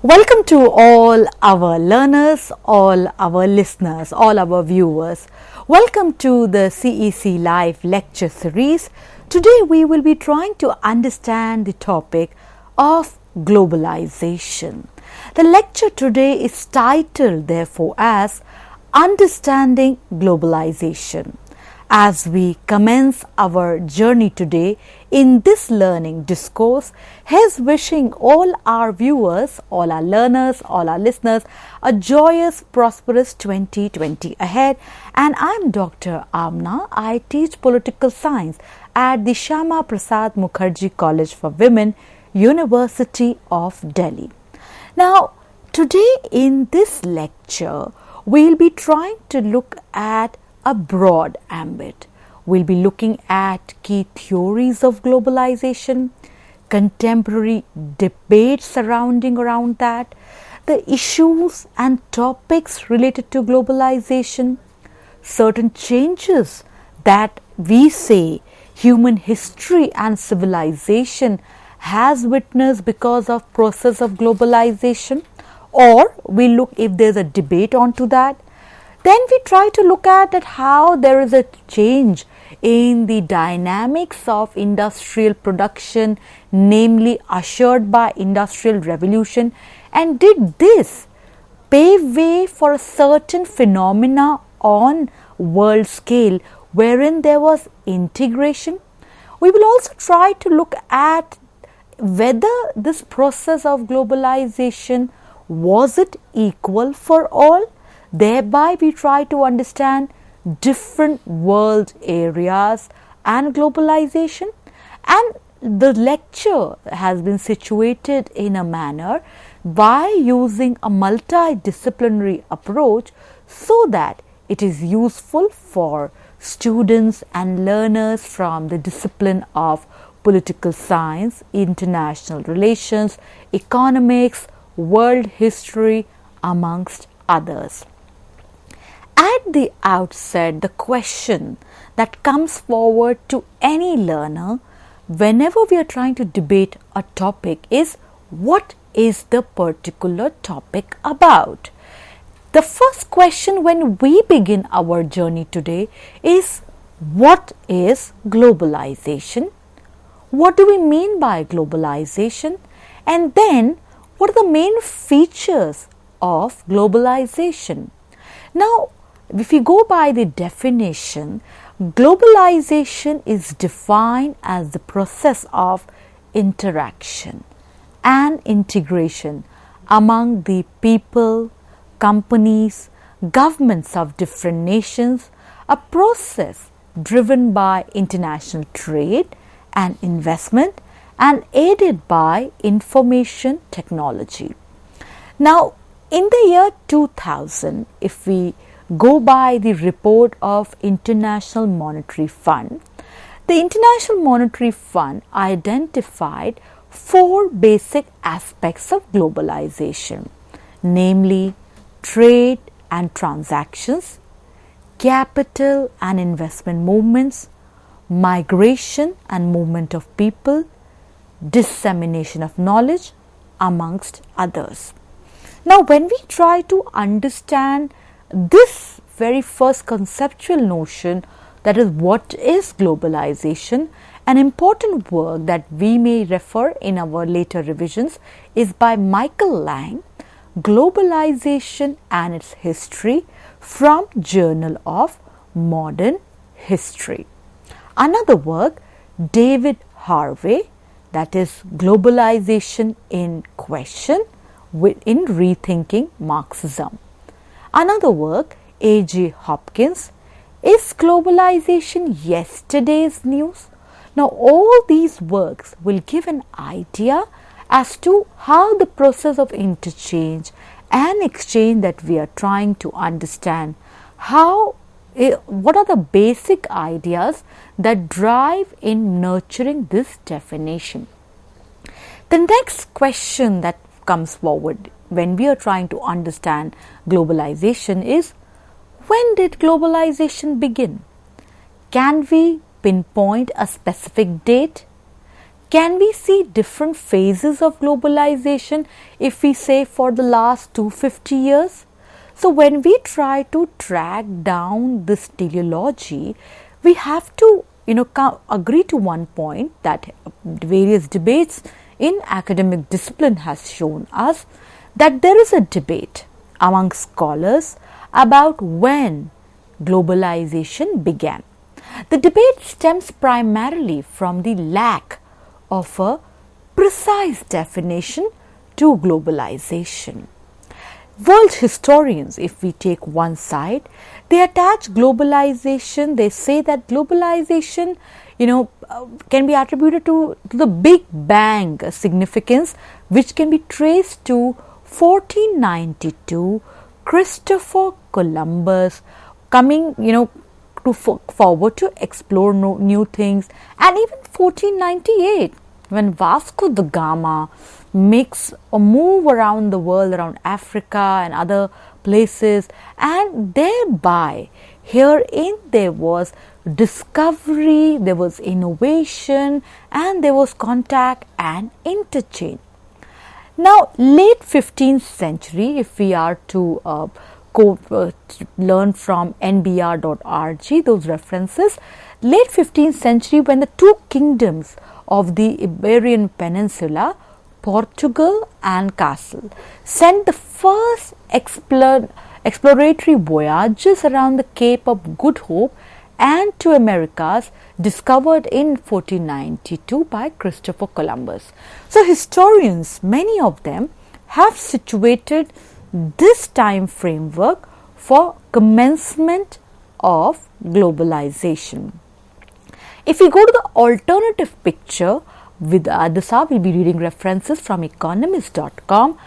Welcome to all our learners, all our listeners, all our viewers. Welcome to the CEC Live lecture series. Today we will be trying to understand the topic of globalization. The lecture today is titled therefore as Understanding Globalization. As we commence our journey today in this learning discourse, here's wishing all our viewers, all our learners, all our listeners a joyous, prosperous 2020 ahead. And I'm Dr. Amna. I teach political science at the Shyama Prasad Mukherjee College for Women, University of Delhi. Now, today in this lecture, we'll be trying to look at a broad ambit. We'll be looking at key theories of globalization, contemporary debates surrounding around that, the issues and topics related to globalization, certain changes that we say human history and civilization has witnessed because of process of globalization, or we look if there's a debate onto that. Then we try to look at how there is a change in the dynamics of industrial production, namely ushered by Industrial Revolution, and did this pave way for a certain phenomena on world scale wherein there was integration. We will also try to look at whether this process of globalization was it equal for all. Thereby, we try to understand different world areas and globalization. And the lecture has been situated in a manner by using a multidisciplinary approach so that it is useful for students and learners from the discipline of political science, international relations, economics, world history, amongst others. At the outset, the question that comes forward to any learner whenever we are trying to debate a topic is, what is the particular topic about? The first question when we begin our journey today is, what is globalization? What do we mean by globalization? And then, what are the main features of globalization? Now, if we go by the definition, globalization is defined as the process of interaction and integration among the people, companies, governments of different nations, a process driven by international trade and investment and aided by information technology. Now, in the year 2000, if we go by the report of International Monetary Fund, the International Monetary Fund identified 4 basic aspects of globalization, namely trade and transactions, capital and investment movements, migration and movement of people, dissemination of knowledge, amongst others. Now, when we try to understand this very first conceptual notion, that is what is globalization, an important work that we may refer in our later revisions is by Michael Lang, Globalization and its History, from Journal of Modern History. Another work, David Harvey, that is Globalization in Question in Rethinking Marxism. Another work, A.J. Hopkins, Is Globalization Yesterday's News? Now, all these works will give an idea as to how the process of interchange and exchange that we are trying to understand, what are the basic ideas that drive in nurturing this definition. The next question that comes forward when we are trying to understand globalization is, when did globalization begin? Can we pinpoint a specific date? Can we see different phases of globalization if we say for the last 250 years? So when we try to track down this teleology, we have to agree to one point that various debates in academic discipline has shown us that there is a debate among scholars about when globalization began. The debate stems primarily from the lack of a precise definition to globalization. World historians, if we take one side, they attach globalization, they say that globalization can be attributed to the Big Bang significance, which can be traced to 1492, Christopher Columbus coming forward to explore new things, and even 1498 when Vasco da Gama makes a move around the world, around Africa and other places, and thereby herein there was discovery, there was innovation, and there was contact and interchange. Now, late 15th century, if we are to learn from nbr.rg, those references, late 15th century when the two kingdoms of the Iberian Peninsula, Portugal and Castile, sent the first exploratory voyages around the Cape of Good Hope and to Americas, discovered in 1492 by Christopher Columbus. So historians, many of them, have situated this time framework for commencement of globalization. If we go to the alternative picture, with Adisa, we'll be reading references from economist.com.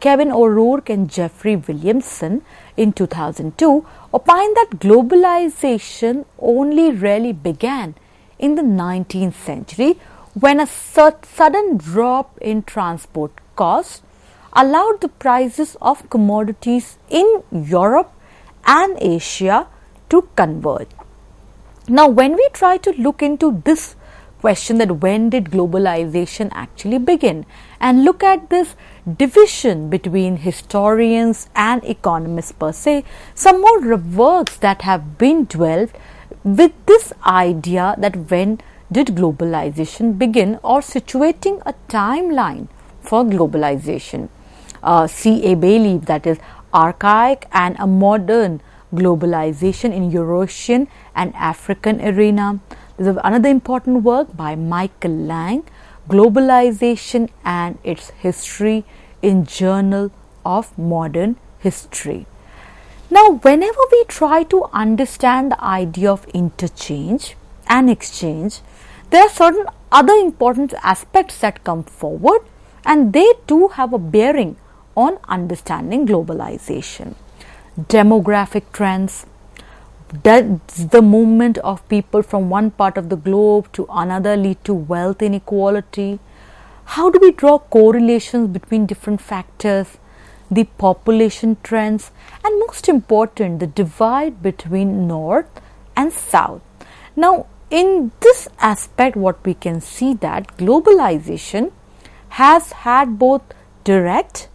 Kevin O'Rourke and Jeffrey Williamson in 2002 opined that globalization only really began in the 19th century when a sudden drop in transport costs allowed the prices of commodities in Europe and Asia to converge. Now, when we try to look into this question that when did globalization actually begin and look at this division between historians and economists per se, some more works that have been dwelt with this idea that when did globalization begin or situating a timeline for globalization. C.A. Bailey, that is archaic and a modern globalization in Eurasian and African arena. There's another important work by Michael Lang, Globalization and its History in Journal of Modern History. Now, whenever we try to understand the idea of interchange and exchange, there are certain other important aspects that come forward, and they too have a bearing on understanding globalization. Demographic trends, does the movement of people from one part of the globe to another lead to wealth inequality? How do we draw correlations between different factors? The population trends, and most important, the divide between North and South. Now, in this aspect, what we can see that globalization has had both direct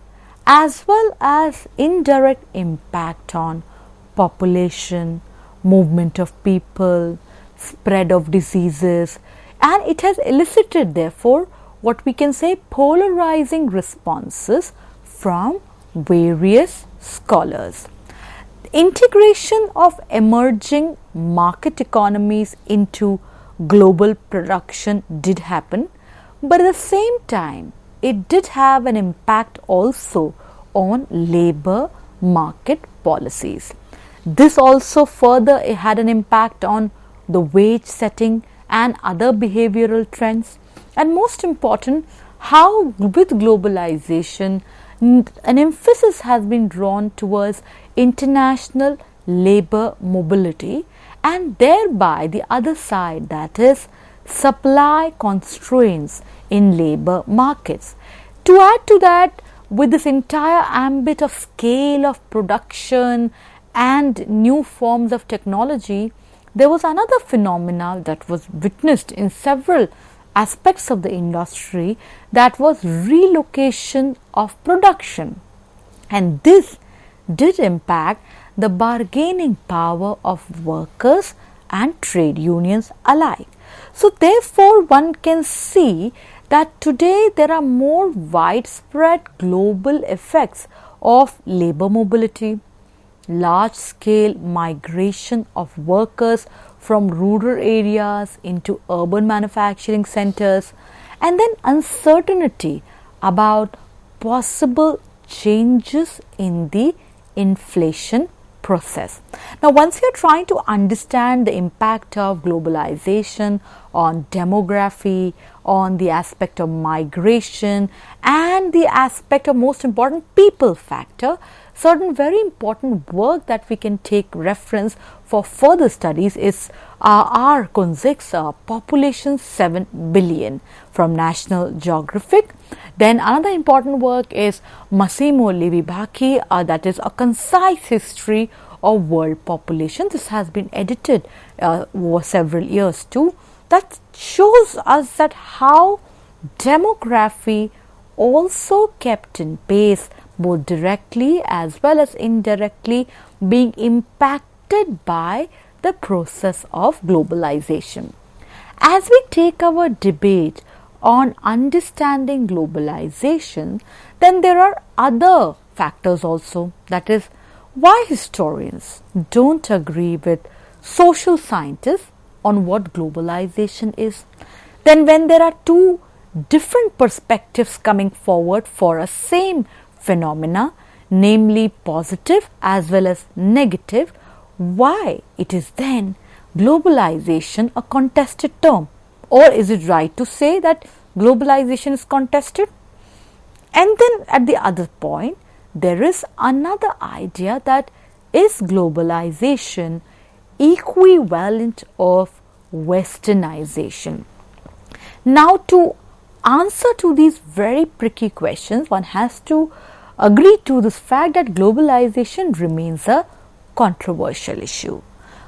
as well as indirect impact on population, movement of people, spread of diseases, and it has elicited therefore what we can say polarizing responses from various scholars. Integration of emerging market economies into global production did happen, but at the same time it did have an impact also on labor market policies. This also further had an impact on the wage setting and other behavioral trends, and most important, how with globalization an emphasis has been drawn towards international labor mobility, and thereby the other side, that is supply constraints in labor markets. To add to that, with this entire ambit of scale of production and new forms of technology, there was another phenomena that was witnessed in several aspects of the industry, that was relocation of production, and this did impact the bargaining power of workers and trade unions alike. So therefore one can see that today there are more widespread global effects of labor mobility, large scale migration of workers from rural areas into urban manufacturing centers, and then uncertainty about possible changes in the inflation process. Now, once you are trying to understand the impact of globalization on demography, on the aspect of migration, and the aspect of most important people factor, certain very important work that we can take reference for further studies is R. Kunzik's Population 7 Billion from National Geographic. Then another important work is Massimo Livi-Bacchi, that is a concise history of world population. This has been edited over several years too. That shows us that how demography also kept in pace, both directly as well as indirectly, being impacted by the process of globalization. As we take our debate on understanding globalization, then there are other factors also. That is, why historians don't agree with social scientists on what globalization is. Then when there are two different perspectives coming forward for a same phenomena, namely positive as well as negative, why it is then globalization a contested term? Or is it right to say that globalization is contested? And then at the other point, there is another idea, that is globalization equivalent of westernization? Now, to answer to these very tricky questions, one has to agree to this fact that globalization remains a controversial issue.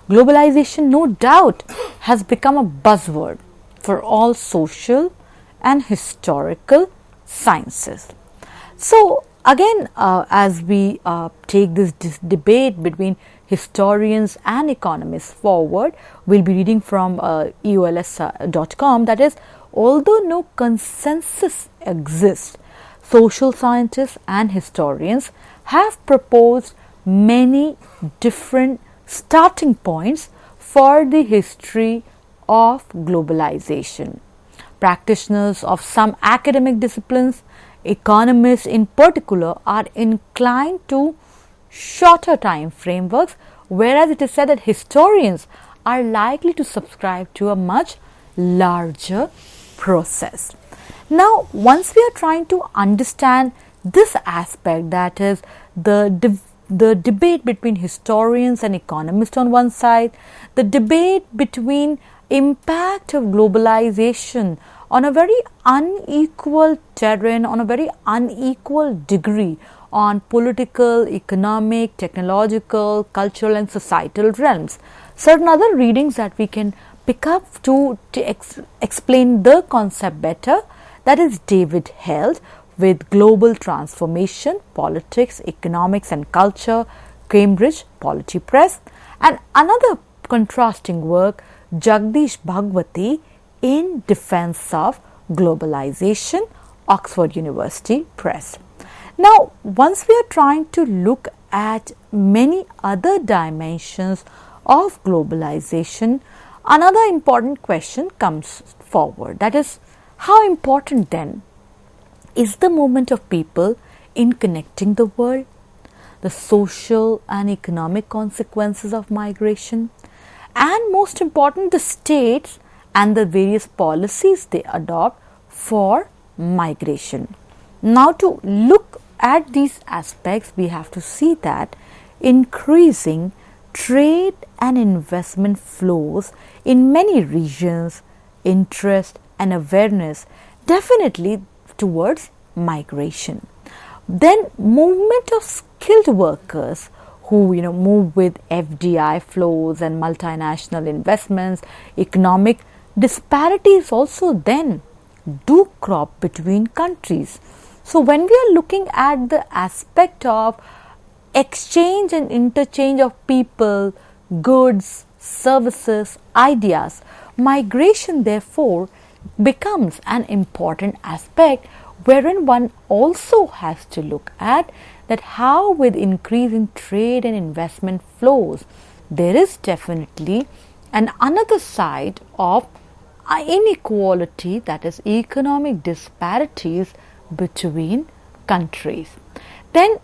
Globalization, no doubt, has become a buzzword for all social and historical sciences. So again, as we take this debate between historians and economists forward, we'll be reading from EOLS.com, that is, although no consensus exists, social scientists and historians have proposed many different starting points for the history of globalization. Practitioners of some academic disciplines, economists in particular, are inclined to shorter time frameworks, whereas it is said that historians are likely to subscribe to a much larger process. Now, once we are trying to understand this aspect, that is the debate between historians and economists on one side, the debate between impact of globalization on a very unequal terrain, on a very unequal degree on political, economic, technological, cultural and societal realms. Certain other readings that we can pick up to explain the concept better, that is David Held with Global Transformation, Politics, Economics and Culture, Cambridge Polity Press, and another contrasting work, Jagdish Bhagwati, in Defense of Globalization, Oxford University Press. Now, once we are trying to look at many other dimensions of globalization, another important question comes forward, that is, how important then is the movement of people in connecting the world, the social and economic consequences of migration, and most important, the states and the various policies they adopt for migration. Now, to look at these aspects, we have to see that increasing trade and investment flows in many regions, interest and awareness definitely towards migration. Then movement of skilled workers who move with FDI flows and multinational investments, economic disparities also then do crop between countries. So when we are looking at the aspect of exchange and interchange of people, goods, services, ideas, migration therefore becomes an important aspect, wherein one also has to look at that how with increase in trade and investment flows, there is definitely another side of inequality, that is economic disparities between countries. Then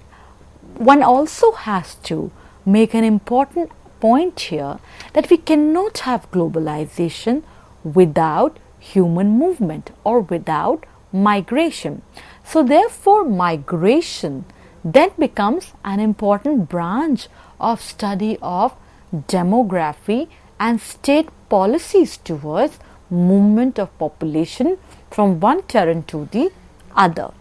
one also has to make an important point here that we cannot have globalization without human movement or without migration. So therefore migration then becomes an important branch of study of demography and state policies towards movement of population from one terrain to the other.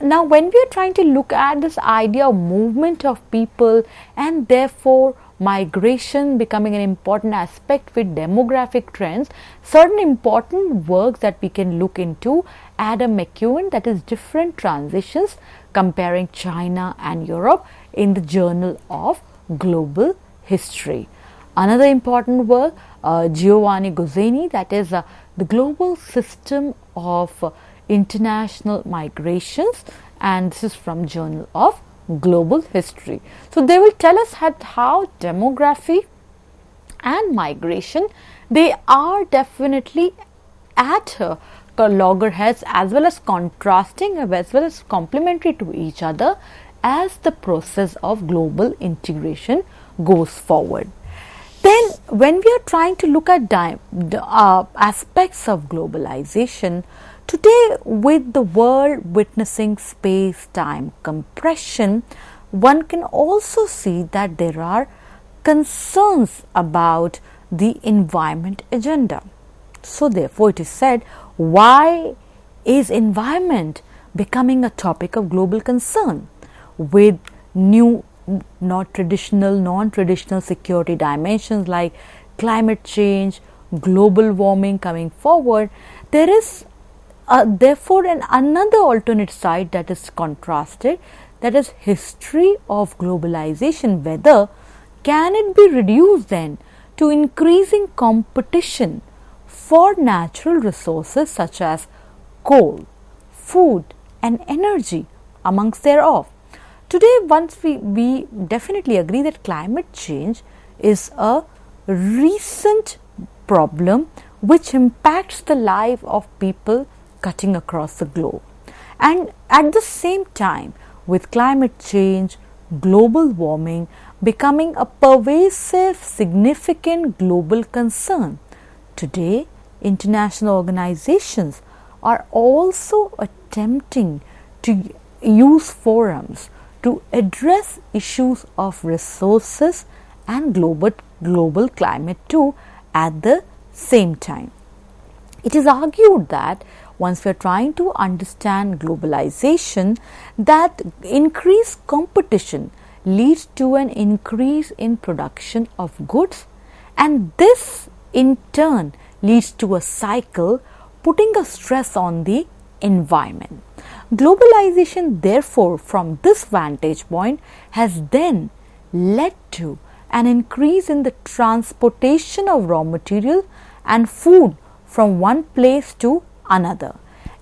Now when we are trying to look at this idea of movement of people and therefore migration becoming an important aspect with demographic trends, certain important works that we can look into, Adam McEwen, that is different transitions comparing China and Europe in the Journal of Global History. Another important work, Giovanni Guzzini, that is the global system of international migrations, and this is from Journal of Global History. So they will tell us how demography and migration, they are definitely at loggerheads as well as contrasting as well as complementary to each other as the process of global integration goes forward. Then when we are trying to look at aspects of globalization, today with the world witnessing space-time compression, one can also see that there are concerns about the environment agenda. So therefore it is said, why is environment becoming a topic of global concern with new non-traditional security dimensions like climate change, global warming coming forward? There is therefore another alternate side that is contrasted, that is history of globalization. Whether can it be reduced then to increasing competition for natural resources such as coal, food and energy amongst thereof. Today, once we definitely agree that climate change is a recent problem which impacts the life of people cutting across the globe. And at the same time, with climate change, global warming becoming a pervasive, significant global concern, today international organizations are also attempting to use forums to address issues of resources and global climate too at the same time. It is argued that once we are trying to understand globalization, that increased competition leads to an increase in production of goods, and this in turn leads to a cycle putting a stress on the environment. Globalization therefore from this vantage point has then led to an increase in the transportation of raw material and food from one place to another,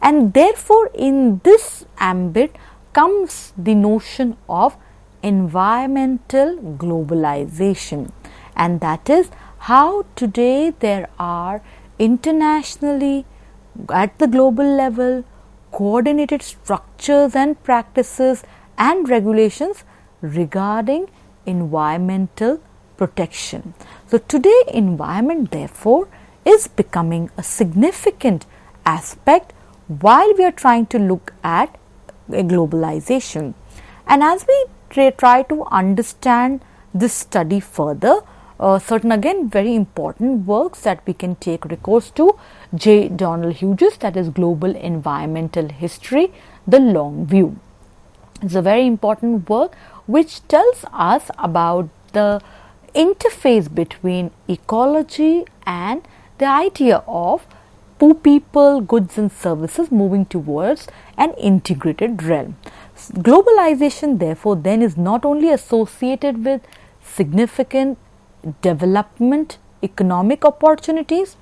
and therefore in this ambit comes the notion of environmental globalization, and that is how today there are internationally at the global level coordinated structures and practices and regulations regarding environmental protection. So today environment therefore is becoming a significant aspect while we are trying to look at globalization. And as we try to understand this study further, certain again very important works that we can take recourse to, J. Donald Hughes, that is Global Environmental History, The Long View. It's a very important work which tells us about the interface between ecology and the idea of people, goods and services moving towards an integrated realm. Globalization therefore then is not only associated with significant development economic opportunities,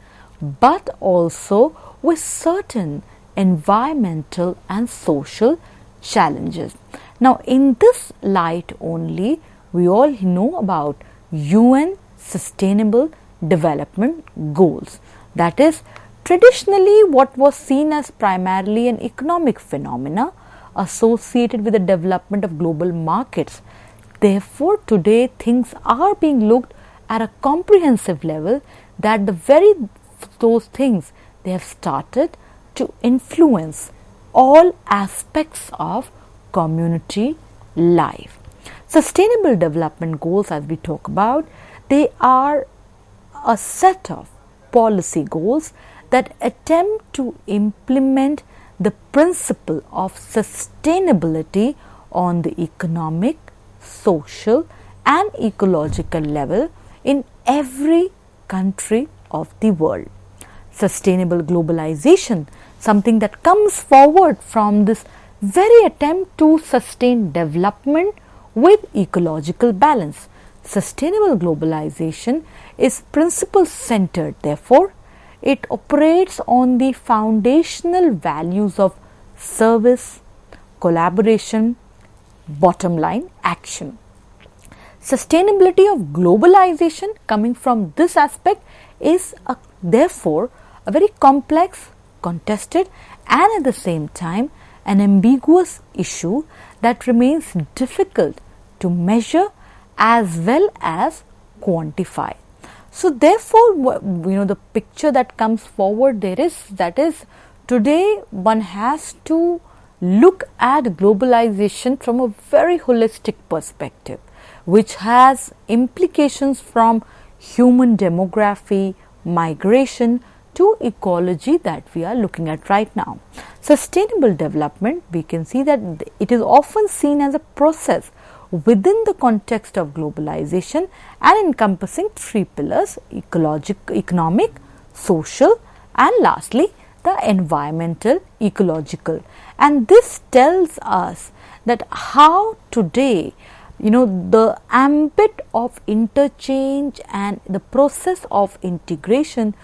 but also with certain environmental and social challenges. Now, in this light only, we all know about UN Sustainable Development Goals. That is, traditionally what was seen as primarily an economic phenomena associated with the development of global markets. Therefore, today things are being looked at a comprehensive level, that the very those things they have started to influence all aspects of community life. Sustainable development goals, as we talk about, they are a set of policy goals that attempt to implement the principle of sustainability on the economic, social and ecological level in every country of the world. Sustainable globalization, something that comes forward from this very attempt to sustain development with ecological balance. Sustainable globalization is principle centered, therefore it operates on the foundational values of service, collaboration, bottom line action. Sustainability of globalization, coming from this aspect, is therefore a very complex, contested and at the same time an ambiguous issue that remains difficult to measure as well as quantify. So therefore, the picture that comes forward there is, that is, today one has to look at globalization from a very holistic perspective, which has implications from human demography, migration to ecology that we are looking at right now. Sustainable development, we can see that it is often seen as a process within the context of globalization and encompassing three pillars: economic, social and lastly the environmental, ecological. And this tells us that how today the ambit of interchange and the process of integration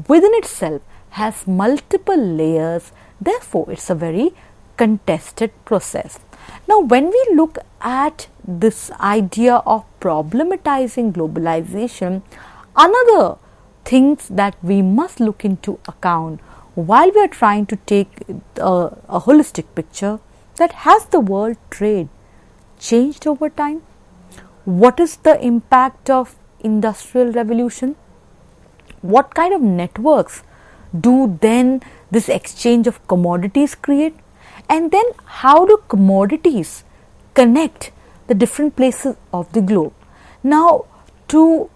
within itself has multiple layers, therefore it's a very contested process. Now, when we look at this idea of problematizing globalization, another things that we must look into account while we are trying to take a holistic picture, that has the world trade changed over time? What is the impact of industrial revolution? What kind of networks do then this exchange of commodities create? And then how do commodities connect the different places of the globe? Now, to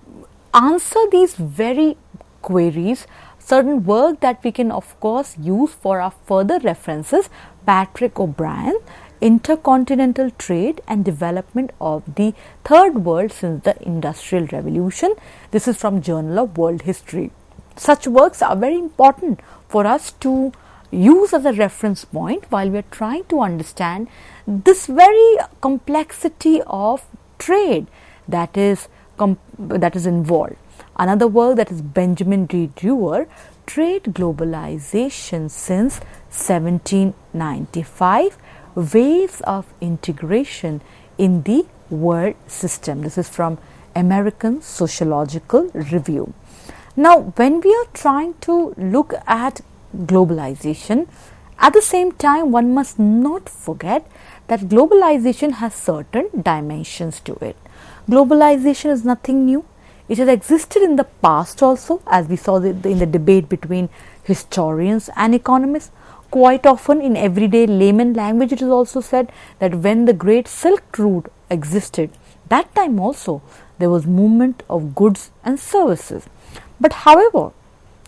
answer these very queries, certain work that we can of course use for our further references: Patrick O'Brien, Intercontinental Trade and Development of the Third World Since the Industrial Revolution. This is from Journal of World History. Such works are very important for us to use as a reference point while we are trying to understand this very complexity of trade that is involved. Another work, that is Benjamin D. Dewar, Trade Globalization Since 1795, Waves of Integration in the World System. This is from American Sociological Review. Now, when we are trying to look at globalization, at the same time one must not forget that globalization has certain dimensions to it. Globalization is nothing new. It has existed in the past also, as we saw in the debate between historians and economists. Quite often in everyday layman language it is also said that when the Great Silk Route existed, that time also there was movement of goods and services. But however,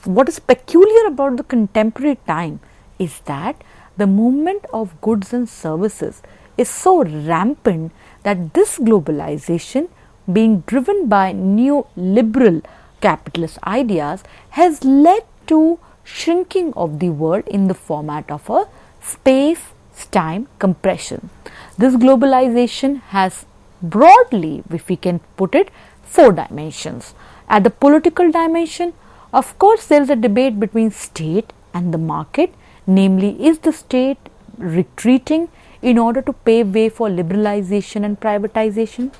what is peculiar about the contemporary time is that the movement of goods and services is so rampant that this globalization, being driven by neoliberal capitalist ideas has led to shrinking of the world in the format of a space-time compression. This globalization has broadly, if we can put it, 4 dimensions. At the political dimension, of course, there is a debate between state and the market, namely, is the state retreating in order to pave way for liberalization and privatization?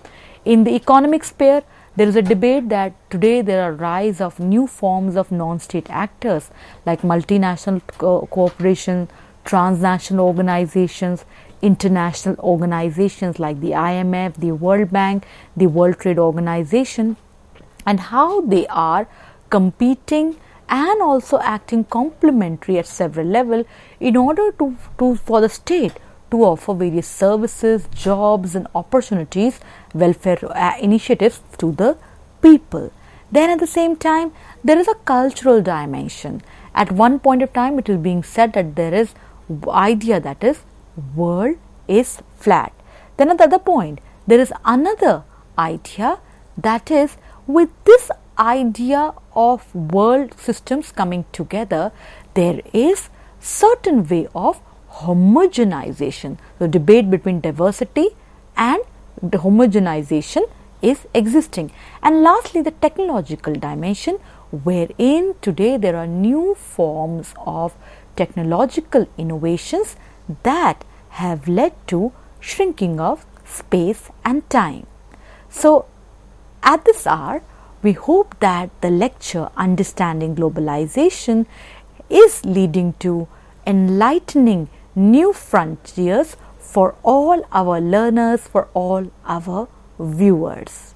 In the economic sphere, there is a debate that today there are rise of new forms of non-state actors like multinational corporations, transnational organizations, international organizations like the IMF, the World Bank, the World Trade Organization, and how they are competing and also acting complementary at several levels in order for the state to offer various services, jobs and opportunities, welfare initiatives to the people. Then at the same time, there is a cultural dimension. At one point of time, it is being said that there is idea that is world is flat. Then at the other point, there is another idea that is with this idea of world systems coming together, there is certain way of homogenization. The debate between diversity and the homogenization is existing. And lastly, the technological dimension, wherein today there are new forms of technological innovations that have led to shrinking of space and time. So, at this hour, we hope that the lecture Understanding Globalization is leading to enlightening new frontiers for all our learners, for all our viewers.